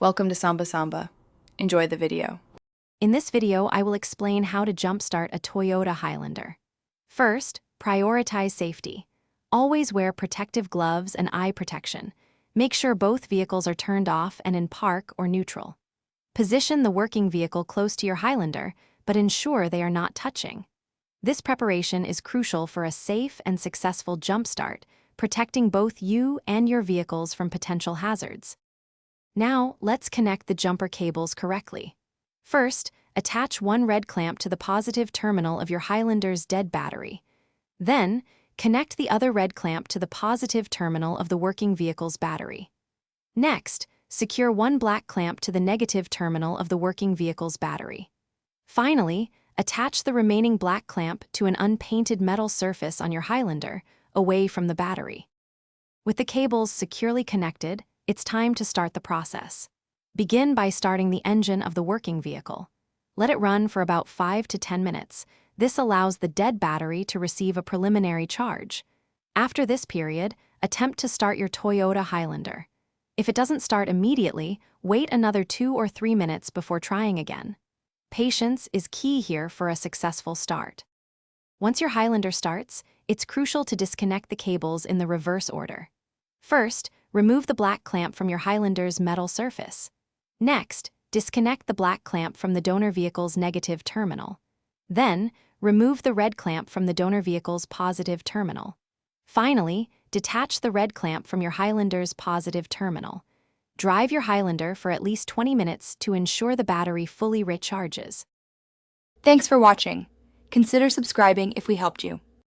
Welcome to Samba Samba. Enjoy the video. In this video, I will explain how to jumpstart a Toyota Highlander. First, prioritize safety. Always wear protective gloves and eye protection. Make sure both vehicles are turned off and in park or neutral. Position the working vehicle close to your Highlander, but ensure they are not touching. This preparation is crucial for a safe and successful jumpstart, protecting both you and your vehicles from potential hazards. Now, let's connect the jumper cables correctly. First, attach one red clamp to the positive terminal of your Highlander's dead battery. Then, connect the other red clamp to the positive terminal of the working vehicle's battery. Next, secure one black clamp to the negative terminal of the working vehicle's battery. Finally, attach the remaining black clamp to an unpainted metal surface on your Highlander, away from the battery. With the cables securely connected, it's time to start the process. Begin by starting the engine of the working vehicle. Let it run for about 5 to 10 minutes. This allows the dead battery to receive a preliminary charge. After this period, attempt to start your Toyota Highlander. If it doesn't start immediately, wait another 2 or 3 minutes before trying again. Patience is key here for a successful start. Once your Highlander starts, it's crucial to disconnect the cables in the reverse order. First, remove the black clamp from your Highlander's metal surface. Next, disconnect the black clamp from the donor vehicle's negative terminal. Then, remove the red clamp from the donor vehicle's positive terminal. Finally, detach the red clamp from your Highlander's positive terminal. Drive your Highlander for at least 20 minutes to ensure the battery fully recharges. Thanks for watching. Consider subscribing if we helped you.